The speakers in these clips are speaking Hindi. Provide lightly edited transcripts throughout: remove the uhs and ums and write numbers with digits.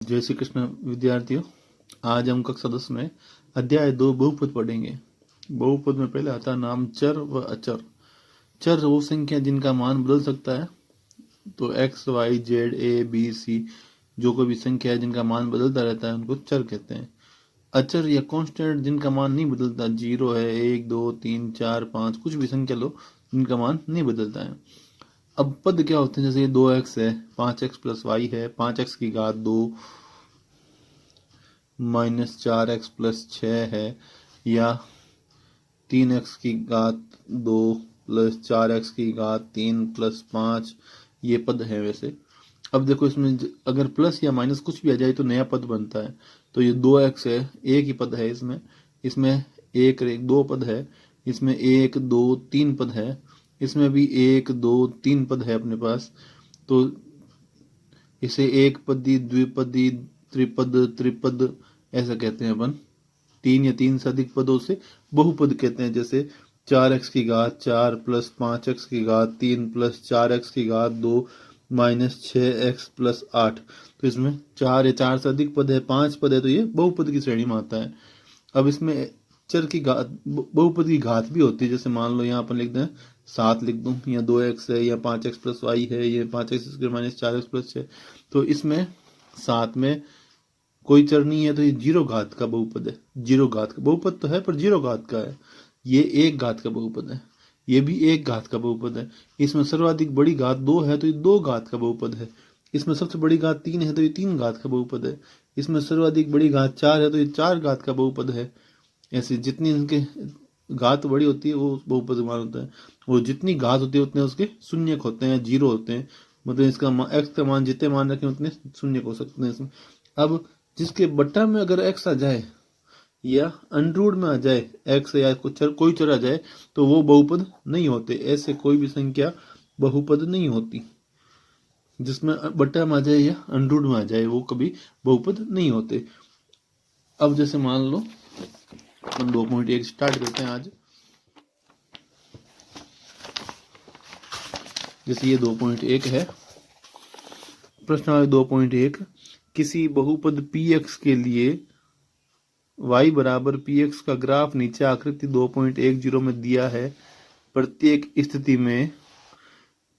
जय श्री कृष्ण विद्यार्थियों। आज हम कक्षा 10 में अध्याय 2 बहुपद पढ़ेंगे। बहुपद में पहले आता नाम चर व अचर। चर वो संख्या जिनका मान बदल सकता है, तो X Y Z A B C जो कोई भी संख्या है जिनका मान बदलता रहता है उनको चर कहते हैं। अचर या कांस्टेंट जिनका मान नहीं बदलता, 0 है, 1 2 3 4 5 कुछ भी संख्या लो जिनका मान नहीं बदलता है। अब पद क्या होते हैं, जैसे ये 2x है, 5x प्लस वाई है, 5x की घात 2 माइनस 4x प्लस 6 है, या 3x की घात 2 प्लस 4x की घात 3 प्लस 5, ये पद है वैसे। अब देखो इसमें अगर प्लस या माइनस कुछ भी आ जाए तो नया पद बनता है। तो ये 2x है, एक ही पद है इसमें। इसमें एक दो पद है, इसमें 1 2 3 पद है, इसमें भी 1 2 3 पद है अपने पास। तो इसे एक पदी, द्विपदी, त्रिपद, त्रिपद ऐसा कहते हैं अपन। 3 या 3 से अधिक पदों से बहुपद कहते हैं। जैसे 4x की घात 4 प्लस 5x की घात 3 प्लस 4x की घात 2 माइनस 6x प्लस 8। तो इसमें 4 या 4 से अधिक पद है, 5 पद है, तो ये बहुपद की श्रेणी में आता है। अब इसमें चर की घात, बहुपद की घात भी होती है। जैसे मान लो यहाँ अपन लिख दें 7 लिख दूं, या 2x है, या 5x प्लस वाई है, ये 5x माइनस 4x प्लस 6। तो इसमें 7 में कोई चर नहीं है, तो ये 0 घात का बहुपद है। 0 घात का बहुपद तो है पर 0 घात का है। ये 1 घात का बहुपद है, ये भी 1 घात का बहुपद है। इसमें सर्वाधिक बड़ी घात 2 है, तो ये 2 घात का बहुपद है। इसमें सबसे बड़ी घात 3 है, तो ये 3 घात का बहुपद है। इसमें सर्वाधिक बड़ी घात 4 है, तो ये 4 घात का बहुपद है। ऐसे जितनी इनके घात बड़ी होती है वो बहुपद मान होता है, और जितनी घात होती है उतने उसके शून्यक होते हैं, 0 होते हैं। मतलब इसका एक्स का मान जितने मान रखें उतने शून्यक हो सकते हैं इसमें। अब जिसके बट्टा में अगर एक्स आ जाए या अंडरूट में आ जाए एक्स, या कोई चर आ जाए, तो वो बहुपद नहीं होते। ऐसे कोई भी संख्या बहुपद नहीं होती। जिसमें बट्टा में आ जाए या अंडरूट में आ जाए वो कभी बहुपद नहीं होते। अब जैसे मान लो हम 2.1 स्टार्ट करते हैं आज। जैसे ये 2.1 है, प्रश्न 2.1, किसी बहुपद px के लिए y बराबर px का ग्राफ नीचे आकृति 2.10 में दिया है। प्रत्येक स्थिति में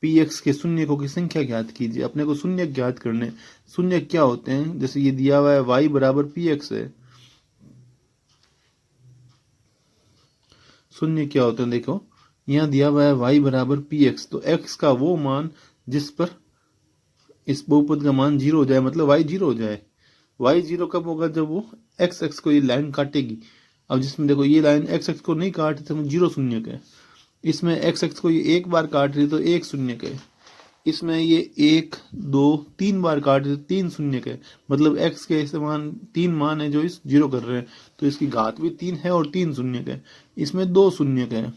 px के शून्यकों की संख्या ज्ञात कीजिए। अपने को शून्य ज्ञात करने। शून्य क्या होते हैं, जैसे ये दिया हुआ है y बराबर px है। शून्य क्या होते हैं, देखो यहाँ दिया हुआ है y बराबर px, तो x का वो मान जिस पर इस बहुपद का मान 0 हो जाए, मतलब y 0 हो जाए। y 0 कब होगा, जब वो x x को ये लाइन काटेगी। अब जिसमें देखो ये लाइन x x को नहीं काट रही, तो 0 शून्य है। इसमें x x को ये एक बार काट रही, तो 1 शून्य है। इसमें ये 1 2 3 बार काट रही, तो 3 शून्य है। मतलब x के ऐसे मान 3 मान है जो इस 0 कर रहे हैं, तो इसकी घात भी 3 है और 3 शून्य है। इसमें 2 शून्य है।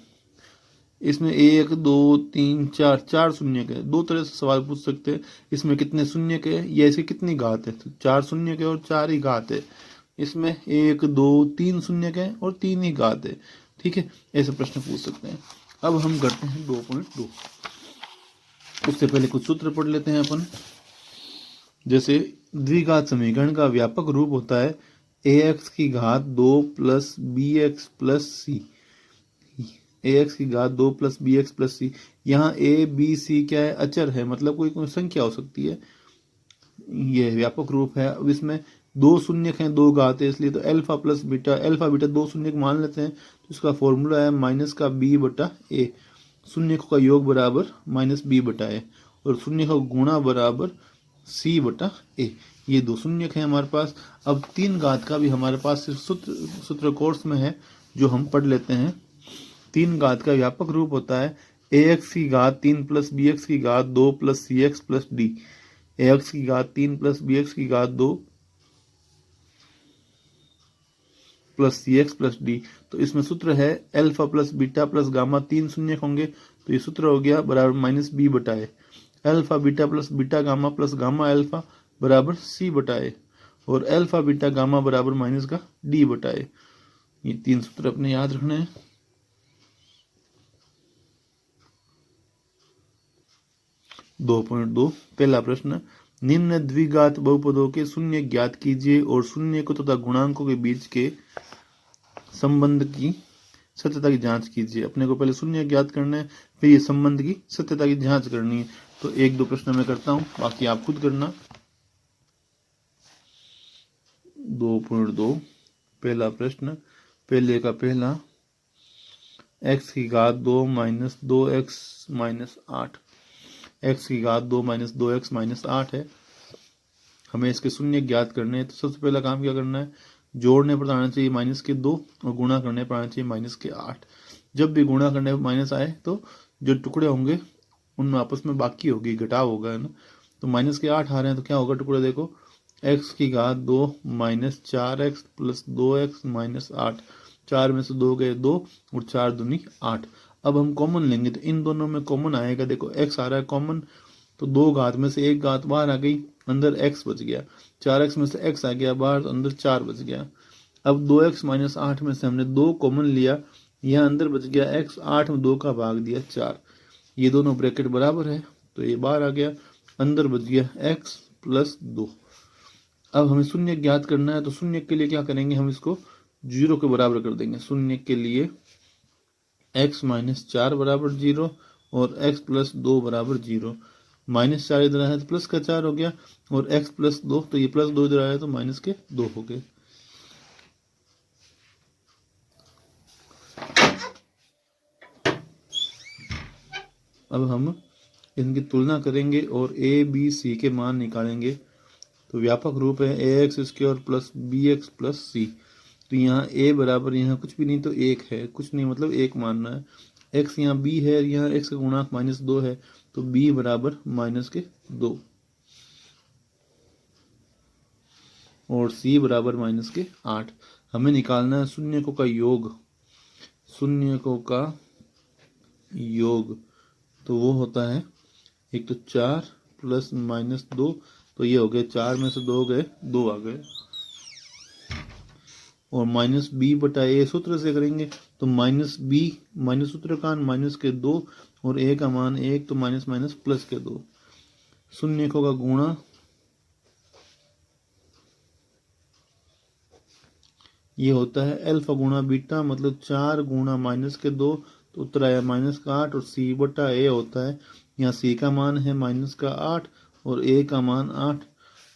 इसमें 1 2 3 4 4 शून्य है। दो तरह से सवाल पूछ सकते हैं, इसमें कितने शून्य है या इसकी कितनी घात है। तो 4 शून्य है और 4 ही घात है। इसमें 1 2 3 शून्य है और 3 ही घात है। ठीक है, ऐसे प्रश्न पूछ सकते हैं। अब हम करते हैं 2.2। उससे पहले कुछ सूत्र पढ़ लेते हैं अपन। जैसे द्विघात समीकरण का व्यापक रूप होता है ax की घात 2 प्लस bx प्लस सी। ax की घात 2 प्लस bx प्लस सी। यहाँ a b c क्या है, अचर है, मतलब कोई संख्या हो सकती है। ये व्यापक रूप है। अब इसमें 2 शून्यक हैं, 2 घात है, इसलिए तो alpha plus beta, alpha beta 2 शून्यक मान लेते हैं। तो इसका फॉर्मूला है माइनस का b बटा a। शून्यकों का योग बराबर माइनस b बटा a, और शून्य का गुणा बराबर c बटा a। ये 2 शून्यक हैं हमारे पास। अब 3 घात का भी हमारे पास सूत्र कोर्स में है, जो हम पढ़ लेते हैं। 3 घात का व्यापक रूप होता है ax की घात 3 प्लस bx की घात 2 plus cx plus d। ax की घात 3 प्लस bx की घात 2 प्लस cx प्लस d। तो इसमें सूत्र है alpha plus beta plus gamma, 3 शून्य होंगे, तो ये सूत्र हो गया बराबर माइनस b बटा a. Alpha beta plus beta gamma plus gamma alpha बराबर c बटा ए, और अल्फा बीटा गामा बराबर माइनस का d बटा ए। ये 3 सूत्र अपने याद रखने हैं। 2.2 पहला प्रश्न, निम्न द्विघात बहुपदों के शून्य ज्ञात कीजिए और शून्य को तथा गुणांकों के बीच के संबंध की सत्यता की जांच कीजिए। अपने को पहले शून्य ज्ञात करना है, फिर ये संबंध की सत्यता की जांच करनी है। तो एक दो प्रश्न मैं करता हूं, बाकी आप खुद करना। 2.2 पहला प्रश्न, पहले का पहला, x की घात 2 माइनस 2x माइनस 8, x की घात 2 माइनस 2x माइनस 8 है। हमें इसके शून्य ज्ञात करने हैं। तो सबसे पहला काम क्या करना है, जोड़ने पर आना चाहिए माइनस के 2 और गुणा करने पर आना चाहिए माइनस के 8। जब भी गुणा करने पर माइनस आए तो जो टुकड़े होंगे उनमें आपस में बाकी होगी, घटाव होगा, है ना। तो माइनस के 8 आ रहे हैं तो क्या होगा टुकड़े, देखो x की घात 2 minus 4x plus 2x minus 8, 4 में से 2 गए 2 और 4 दूनी 8। अब हम कॉमन लेंगे तो इन दोनों में कॉमन आएगा, देखो x आ रहा है कॉमन, तो 2 घात में से 1 घात बाहर आ गई, अंदर x बच गया, 4x में से x आ गया बाहर तो अंदर 4 बच गया। अब 2x माइनस 8 में से हमने 2 कॉमन लिया, यहाँ अंदर बच गया x, 8 में 2 का भाग दिया 4, ये दोनों ब्रैकेट बराबर है तो ये बाहर आ गया, अंदर बच गया x प्लस 2। अब हमें शून्य ज्ञात करना है तो शून्य के लिए क्या करेंगे, हम इसको 0 के बराबर कर देंगे। शून्य के लिए x माइनस 4 बराबर 0 और x प्लस 2 बराबर 0। माइनस 4 इधर आया तो प्लस का 4 हो गया और x प्लस 2, तो ये प्लस 2 इधर आया तो माइनस के 2 हो गए। अब हम इनकी तुलना करेंगे और a b c के मान निकालेंगे। तो व्यापक रूप है ax square plus bx plus c। तो यहाँ a बराबर, यहाँ कुछ भी नहीं तो 1 है, कुछ नहीं मतलब 1 मानना है। x यहाँ b है, यहाँ x का गुणांक माइनस 2 है तो b बराबर माइनस के 2 और c बराबर माइनस के 8। हमें निकालना है शून्यकों का योग। शून्यकों का योग तो वो होता है, एक तो 4 प्लस माइनस 2, तो ये हो गए 4 में से 2 गए 2 आ गए, और माइनस बी बटा ए सूत्र से करेंगे तो माइनस बी माइनस सूत्र का माइनस के 2 और ए का मान 1 तो माइनस माइनस प्लस के 2। शून्यकों का गुणा ये होता है अल्फा गुणा बीटा, मतलब 4 गुणा माइनस के 2 तो उत्तर आया माइनस का 8 और सी बटा ए होता है, यहाँ सी का मान है माइनस का 8 और ए का मान 8,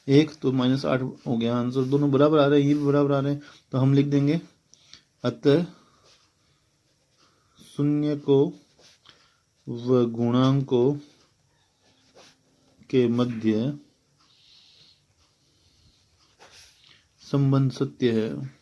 1 तो माइनस 8 हो गया आंसर। दोनों बराबर आ रहे हैं, ये भी बराबर आ रहे हैं तो हम लिख देंगे अतः शून्यकों व गुणांकों के मध्य संबंध सत्य है।